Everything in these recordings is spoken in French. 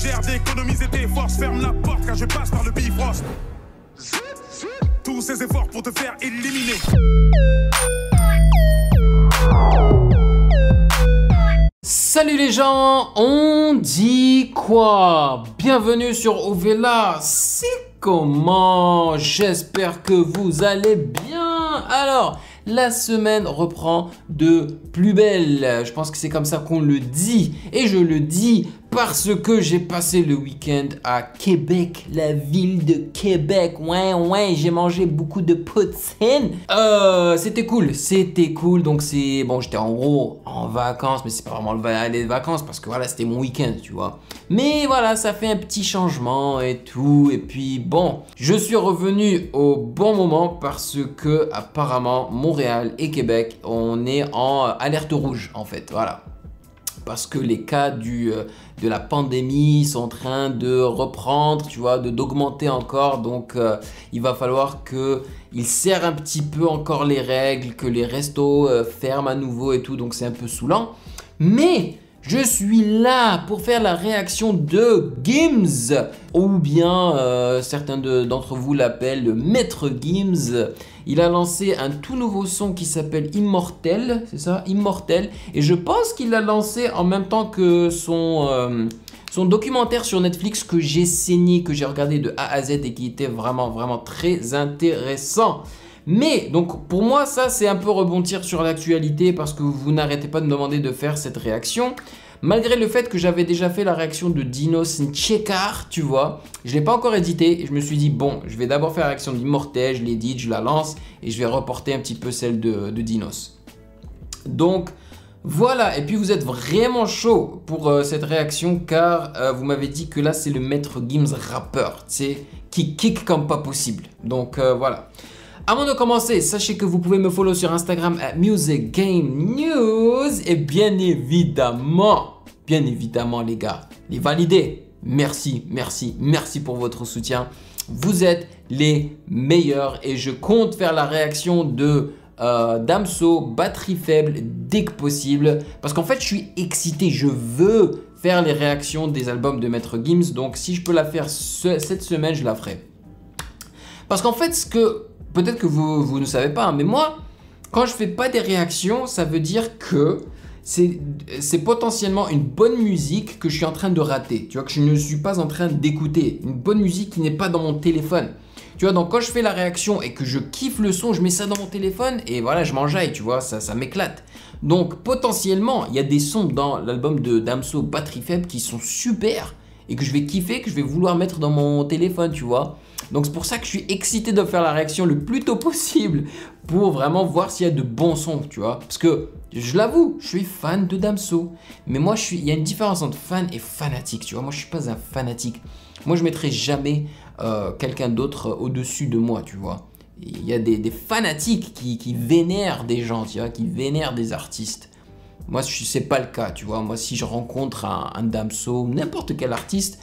suggère d'économiser tes forces. Ferme la porte car je passe par le Bifrost. Tous ces efforts pour te faire éliminer. Salut les gens, on dit quoi? Bienvenue sur Ovela, c'est comment? J'espère que vous allez bien. Alors, la semaine reprend de plus belle. Je pense que c'est comme ça qu'on le dit. Et je le dis parce que j'ai passé le week-end à Québec, la ville de Québec. Ouais, j'ai mangé beaucoup de poutine. C'était cool. Donc c'est bon, j'étais en gros en vacances, mais c'est pas vraiment les vacances parce que voilà, c'était mon week-end, tu vois. Mais voilà, ça fait un petit changement et tout. Et puis bon, je suis revenu au bon moment parce que apparemment Montréal et Québec, on est en alerte rouge en fait. Voilà. Parce que les cas de la pandémie sont en train de reprendre, tu vois, d'augmenter encore. Donc, il va falloir qu'ils serrent un petit peu encore les règles, que les restos ferment à nouveau et tout. Donc, c'est un peu saoulant. Mais je suis là pour faire la réaction de Gims, ou bien certains d'entre vous l'appellent le Maître Gims. Il a lancé un tout nouveau son qui s'appelle Immortel, c'est ça, Immortel. Et je pense qu'il l'a lancé en même temps que son documentaire sur Netflix que j'ai saigné, que j'ai regardé de A à Z et qui était vraiment très intéressant. Mais donc pour moi ça c'est un peu rebondir sur l'actualité parce que vous n'arrêtez pas de me demander de faire cette réaction. Malgré le fait que j'avais déjà fait la réaction de Dinos Nchekar, tu vois, je ne l'ai pas encore édité et je me suis dit bon, je vais d'abord faire la réaction d'Immortel, je l'édite, je la lance et je vais reporter un petit peu celle de Dinos. Donc voilà, et puis vous êtes vraiment chaud pour cette réaction car vous m'avez dit que là c'est le Maître Gims rappeur, tu sais, qui kick comme pas possible. Donc voilà. Avant de commencer, sachez que vous pouvez me follow sur Instagram à Music Game News et bien évidemment les gars, les validés, merci pour votre soutien. Vous êtes les meilleurs et je compte faire la réaction de Damso, batterie faible dès que possible parce qu'en fait je suis excité, je veux faire les réactions des albums de Maître Gims, donc si je peux la faire cette semaine, je la ferai. Parce qu'en fait, peut-être que vous ne savez pas, hein, mais moi, quand je fais pas des réactions, ça veut dire que c'est potentiellement une bonne musique que je suis en train de rater. Tu vois, que je ne suis pas en train d'écouter. Une bonne musique qui n'est pas dans mon téléphone. Tu vois, donc quand je fais la réaction et que je kiffe le son, je mets ça dans mon téléphone et voilà, je m'enjaille, tu vois, ça m'éclate. Donc potentiellement, il y a des sons dans l'album de Damso, Batterie Faible, qui sont super et que je vais kiffer, que je vais vouloir mettre dans mon téléphone, tu vois. Donc c'est pour ça que je suis excité de faire la réaction le plus tôt possible pour vraiment voir s'il y a de bons sons, tu vois. Parce que, je l'avoue, je suis fan de Damso. Mais moi, il y a une différence entre fan et fanatique, tu vois. Moi, je suis pas un fanatique. Moi, je mettrai jamais quelqu'un d'autre au-dessus de moi, tu vois. Il y a des fanatiques qui vénèrent des gens, tu vois, qui vénèrent des artistes. Moi, c'est pas le cas, tu vois. Moi, si je rencontre un Damso, n'importe quel artiste,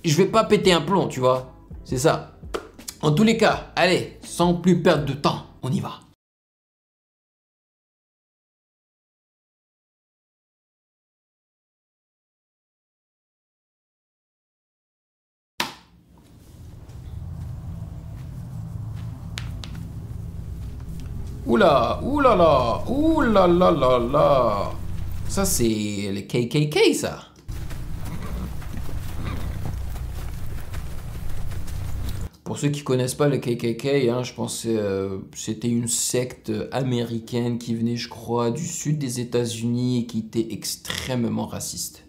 je vais pas péter un plomb, tu vois. C'est ça. En tous les cas, allez, sans plus perdre de temps, on y va. Oula, oulala. Ça, c'est les KKK, ça. Pour ceux qui ne connaissent pas le KKK, hein, je pense que c'était une secte américaine qui venait, je crois, du sud des États-Unis et qui était extrêmement raciste.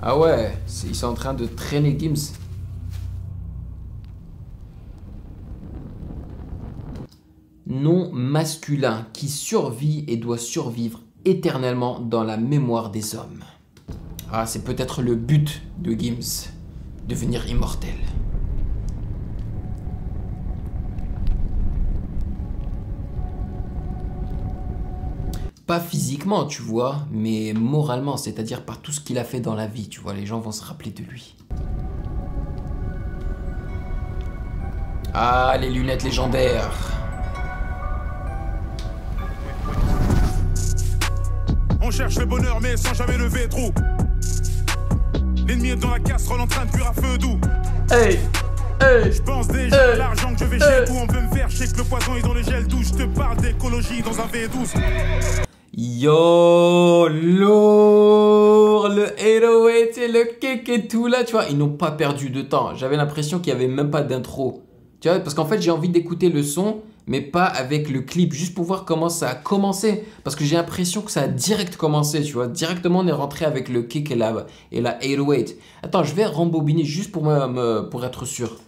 Ah ouais, ils sont en train de traîner Gims. Nom masculin qui survit et doit survivre éternellement dans la mémoire des hommes. Ah, c'est peut-être le but de Gims, devenir immortel. Pas physiquement, tu vois, mais moralement, c'est-à-dire par tout ce qu'il a fait dans la vie, tu vois, les gens vont se rappeler de lui. Ah, les lunettes légendaires. On cherche le bonheur mais sans jamais lever trop. L'ennemi est dans la casserole en train de cuire à feu doux. Hey, hey, je pense déjà à l'argent que je vais chez tout. On veut me faire chier que le poison est dans le gel doux. Je te parle d'écologie dans un V12. Yo, lourd, le 808 et le kick et tout là, tu vois, ils n'ont pas perdu de temps. J'avais l'impression qu'il n'y avait même pas d'intro. Tu vois, parce qu'en fait, j'ai envie d'écouter le son, mais pas avec le clip, juste pour voir comment ça a commencé. Parce que j'ai l'impression que ça a direct commencé, tu vois. Directement, on est rentré avec le kick et la 808. Attends, je vais rembobiner juste pour être sûr.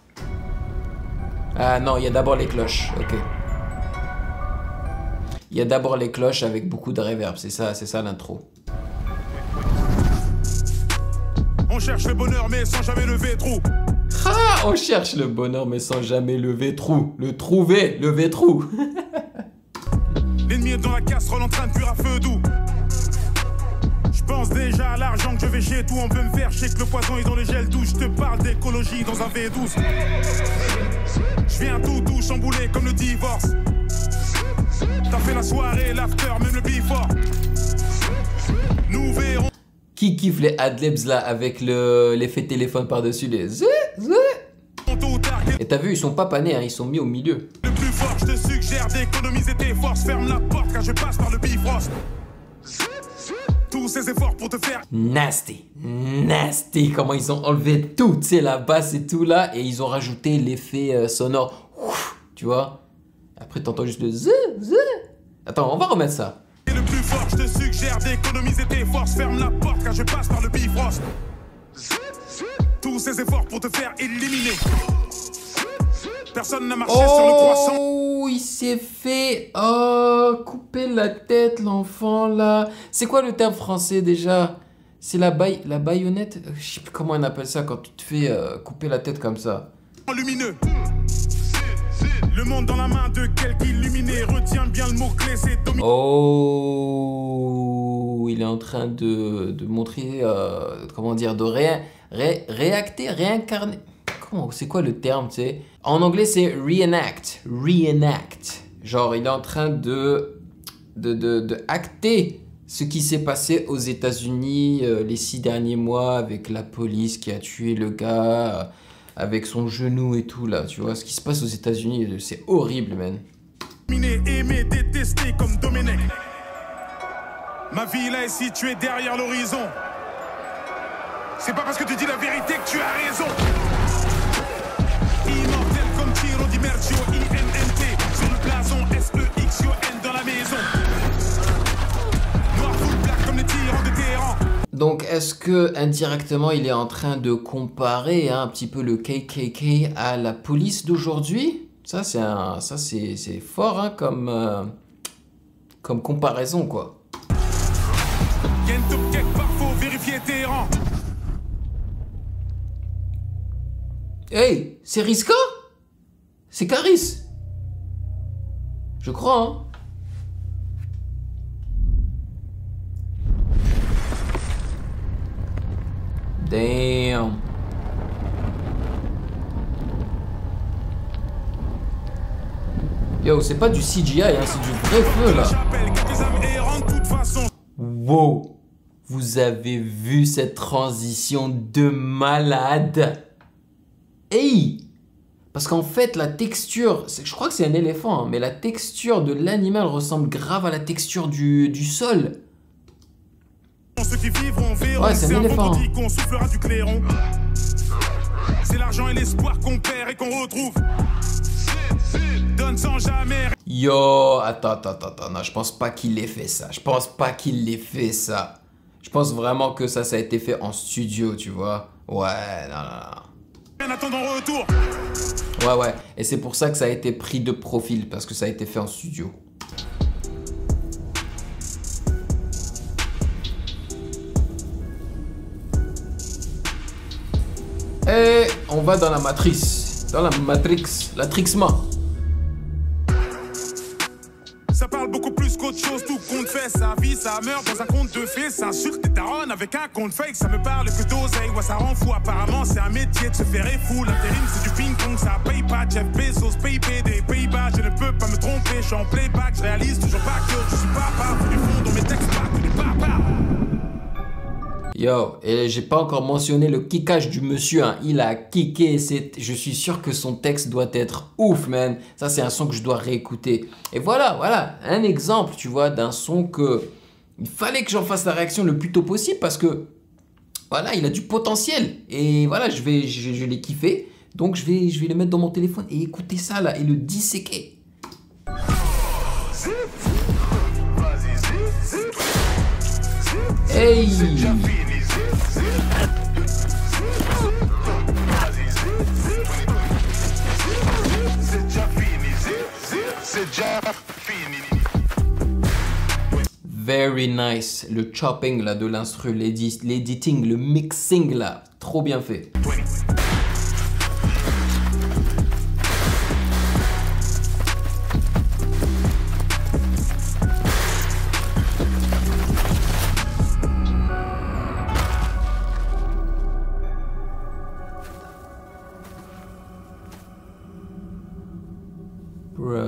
Ah non, il y a d'abord les cloches, ok. Il y a d'abord les cloches avec beaucoup de reverb, c'est ça l'intro. On cherche le bonheur mais sans jamais lever trop. Ah, on cherche le bonheur mais sans jamais lever trou. Le trouver, lever trou. L'ennemi est dans la casserole en train de cuire à feu doux. Je pense déjà à l'argent que je vais chez tout. On veut me faire chier que le poison est dans le gel doux. Je te parle d'écologie dans un V12. Je viens tout chambouler comme le divorce. T'as fait la soirée, l'after, même le before. Nous verrons. Qui kiffe les adlibs là avec l'effet téléphone par-dessus les zé. Et t'as vu, ils sont pas panés, hein, ils sont mis au milieu. Le plus fort, je te suggère d'économiser tes forces. Ferme la porte car je passe par le bifrost. Tous ces efforts pour te faire nasty, nasty. Comment ils ont enlevé tout, tu sais, la basse et tout là, et ils ont rajouté l'effet sonore. Ouf, tu vois. Après, t'entends juste le zé. Attends, on va remettre ça. Et le plus fort, je te suggère d'économiser tes forces. Ferme la porte car je passe par le bifrost. Tous ces efforts pour te faire éliminer. Personne n'a marché sur le croissant. Oh, il s'est fait couper la tête, l'enfant là. C'est quoi le terme français déjà? C'est la baïonnette? Je sais plus comment on appelle ça quand tu te fais couper la tête comme ça. Lumineux. Le monde dans la main de quelqu'un illuminé. Retiens bien le mot-clé, c'est dominé. Oh, il est en train de montrer, comment dire, de réincarner. Comment, c'est quoi le terme, tu sais? En anglais, c'est reenact. Genre, il est en train de acter ce qui s'est passé aux États-Unis les 6 derniers mois avec la police qui a tué le gars. Avec son genou et tout là, tu vois, ce qui se passe aux États-Unis, c'est horrible, man. Aimer, détester comme Domenech. Ma vie là est située derrière l'horizon. C'est pas parce que tu dis la vérité que tu as raison. Immortel comme Tiro Di Mercio, INNT. Sur le blason, SEXION dans la maison. Noir full black comme les tyrans de Téhéran. Donc, est-ce que indirectement, il est en train de comparer un petit peu le KKK à la police d'aujourd'hui? Ça, c'est fort hein, comme comparaison, quoi. Hey, c'est Riska? C'est Caris? Je crois, hein. Damn. Yo, c'est pas du CGI, hein, c'est du vrai feu là. Wow. Vous avez vu cette transition de malade? Hey! Parce qu'en fait, la texture, je crois que c'est un éléphant, hein, mais la texture de l'animal ressemble grave à la texture du sol. Ceux qui vivront verront, ouais, c'est un éléphant. Qu'on soufflera du clairon. C'est l'argent et l'espoir qu'on perd et qu'on retrouve. Donne sans jamais. Yo, attends, non, je pense pas qu'il ait fait ça. Je pense vraiment que ça a été fait en studio, tu vois. Ouais, non. En attendant retour. Ouais, et c'est pour ça que ça a été pris de profil, parce que ça a été fait en studio. Et on va dans la matrice. Dans la matrix. La trixma. Ça parle beaucoup plus qu'autre chose, tout compte fait. Sa vie, ça meurt dans un conte de fées. Ça insulte tes darons avec un compte fake. Ça me parle que d'oseille, ouais, ça rend fou. Apparemment, c'est un métier de se faire fou. L'intérim, c'est du ping-pong, ça paye pas. Jeff Bezos, PayPay des Pays-Bas. Je ne peux pas me tromper, je suis en playback. Je réalise toujours pas que je suis papa. Du fond dans mes textes, pas que des papas. Yo, et j'ai pas encore mentionné le kickage du monsieur, hein. Il a kické, je suis sûr que son texte doit être ouf, man. Ça, c'est un son que je dois réécouter. Et voilà, un exemple, tu vois, d'un son que il fallait que j'en fasse la réaction le plus tôt possible parce que, voilà, il a du potentiel. Et voilà, je l'ai kiffé. Donc, je vais le mettre dans mon téléphone et écouter ça, là, et le disséquer. Hey! Very nice. Le chopping là de l'instru, l'editing, le mixing là, trop bien fait. Bruh.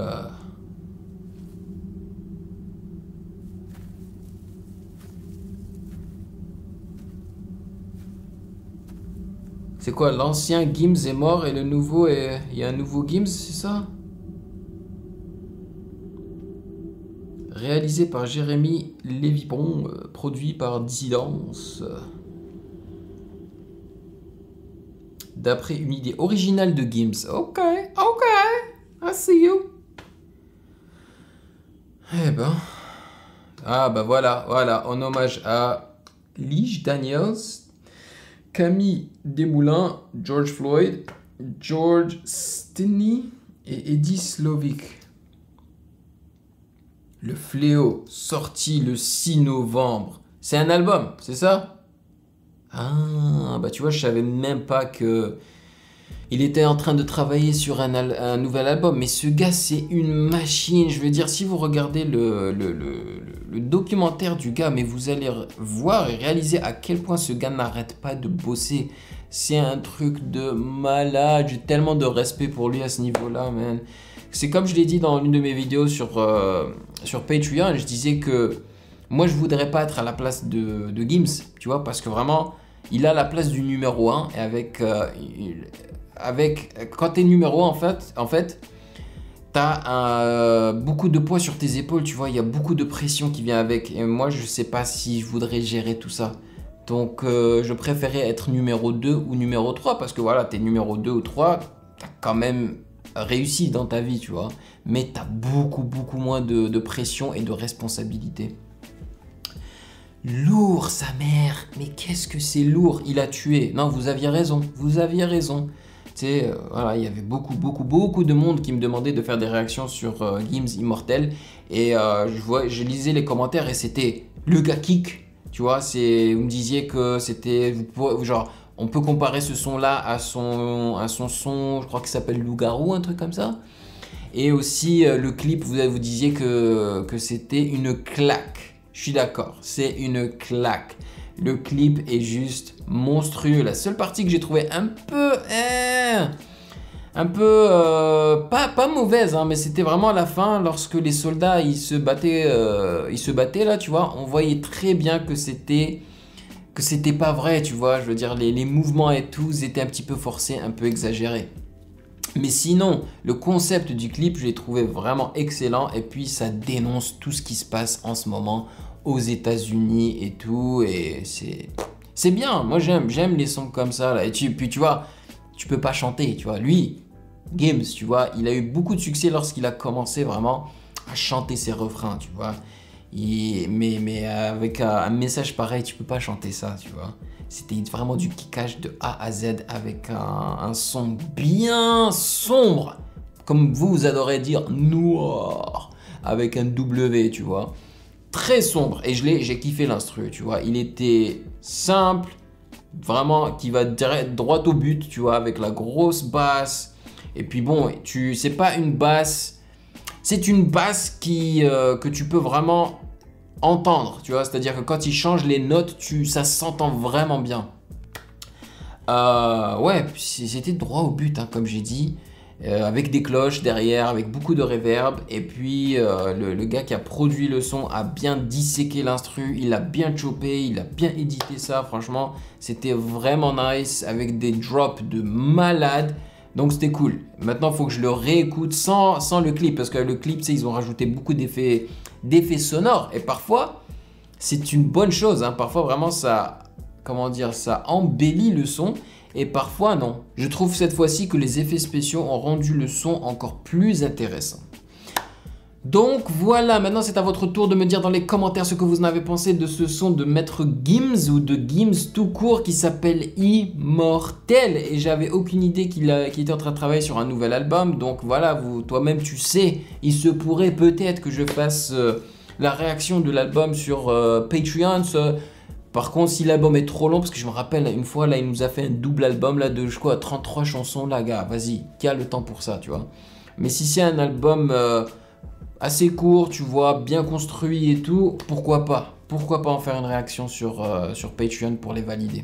C'est quoi, l'ancien Gims est mort et le nouveau est... Il y a un nouveau Gims, c'est ça? Réalisé par Jérémy Lévipon, produit par Dissidence. D'après une idée originale de Gims. Ok, I see you. Eh ben... Ah bah voilà, en hommage à Lige Daniels, Camille Desmoulins, George Floyd, George Stinney et Eddie Slovic. Le Fléau, sorti le 6 novembre. C'est un album, c'est ça? Ah, bah tu vois, je savais même pas que il était en train de travailler sur un nouvel album. Mais ce gars, c'est une machine. Je veux dire, si vous regardez le documentaire du gars, mais vous allez voir et réaliser à quel point ce gars n'arrête pas de bosser. C'est un truc de malade. J'ai tellement de respect pour lui à ce niveau-là, man. C'est comme je l'ai dit dans l'une de mes vidéos sur Patreon. Je disais que moi, je voudrais pas être à la place de Gims, tu vois, parce que vraiment, il a la place du numéro 1 et quand tu es numéro 1, en fait tu as beaucoup de poids sur tes épaules, tu vois, il y a beaucoup de pression qui vient avec. Et moi, je sais pas si je voudrais gérer tout ça. Donc, je préférais être numéro 2 ou numéro 3 parce que voilà, tu es numéro 2 ou 3, tu as quand même réussi dans ta vie, tu vois. Mais tu as beaucoup moins de pression et de responsabilité. Lourd, sa mère. Mais qu'est-ce que c'est lourd. Il a tué. Non, vous aviez raison. Tu sais, voilà, il y avait beaucoup de monde qui me demandait de faire des réactions sur Gims Immortel. Et je lisais les commentaires et c'était le gars kick. Tu vois, vous me disiez que c'était... Genre, on peut comparer ce son-là à son son, je crois qu'il s'appelle Loup-garou, un truc comme ça. Et aussi, le clip, vous disiez que c'était une claque. Je suis d'accord, c'est une claque. Le clip est juste monstrueux. La seule partie que j'ai trouvé un peu pas mauvaise, hein, mais c'était vraiment à la fin lorsque les soldats ils se battaient là, tu vois. On voyait très bien que c'était pas vrai, tu vois. Je veux dire, les mouvements et tout étaient un petit peu forcés, un peu exagérés. Mais sinon, le concept du clip, je l'ai trouvé vraiment excellent. Et puis, ça dénonce tout ce qui se passe en ce moment aux États-Unis et tout. Et c'est bien. Moi, j'aime les sons comme ça, là. Et puis, tu vois, tu peux pas chanter, tu vois. Lui, Gims, tu vois, il a eu beaucoup de succès lorsqu'il a commencé vraiment à chanter ses refrains, tu vois. Mais avec un message pareil, tu peux pas chanter ça, tu vois. C'était vraiment du kickage de A à Z avec un son bien sombre. Comme vous adorez dire, noir. Avec un W, tu vois. Très sombre. Et j'ai kiffé l'instru, tu vois. Il était simple. Vraiment, qui va droit au but, tu vois. Avec la grosse basse. Et puis bon, c'est pas une basse. C'est une basse que tu peux vraiment entendre, tu vois, c'est-à-dire que quand il change les notes, ça s'entend vraiment bien. Ouais, c'était droit au but, hein, comme j'ai dit. avec des cloches derrière, avec beaucoup de reverb. Et puis le gars qui a produit le son a bien disséqué l'instru, il a bien chopé, il a bien édité ça. Franchement, c'était vraiment nice avec des drops de malade. Donc c'était cool. Maintenant, il faut que je le réécoute sans le clip parce que le clip, tu sais, ils ont rajouté beaucoup d'effets sonores. Et parfois, c'est une bonne chose. Hein. Parfois, vraiment, ça, comment dire, ça embellit le son. Et parfois non. Je trouve cette fois-ci que les effets spéciaux ont rendu le son encore plus intéressant. Donc voilà, maintenant c'est à votre tour de me dire dans les commentaires ce que vous en avez pensé de ce son de Maître Gims ou de Gims tout court qui s'appelle Immortel. Et j'avais aucune idée qu'il était en train de travailler sur un nouvel album. Donc voilà, toi-même tu sais, il se pourrait peut-être que je fasse la réaction de l'album sur Patreon. Par contre, si l'album est trop long, parce que je me rappelle une fois, là, il nous a fait un double album là, de, je crois, 33 chansons, là, gars, vas-y, qui a le temps pour ça, tu vois. Mais si c'est un album assez court, tu vois, bien construit et tout, pourquoi pas? Pourquoi pas en faire une réaction sur Patreon pour les valider?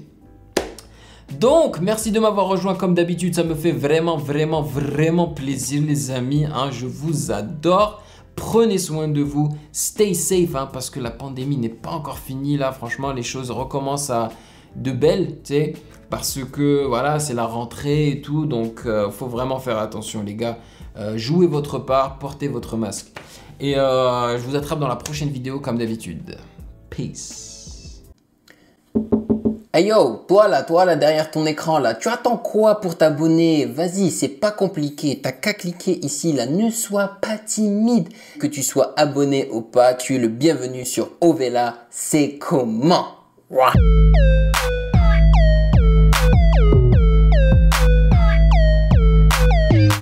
Donc, merci de m'avoir rejoint comme d'habitude, ça me fait vraiment, vraiment, vraiment plaisir, les amis, hein, je vous adore. Prenez soin de vous, stay safe hein, parce que la pandémie n'est pas encore finie là. Franchement, les choses recommencent à de belles, tu sais, parce que voilà, c'est la rentrée et tout. Donc, faut vraiment faire attention, les gars. Jouez votre part, portez votre masque. Et je vous attrape dans la prochaine vidéo comme d'habitude. Peace. Hey yo, toi là, derrière ton écran là, tu attends quoi pour t'abonner? Vas-y, c'est pas compliqué, t'as qu'à cliquer ici là, ne sois pas timide. Que tu sois abonné ou pas, tu es le bienvenu sur Ovela, c'est comment? Ouah.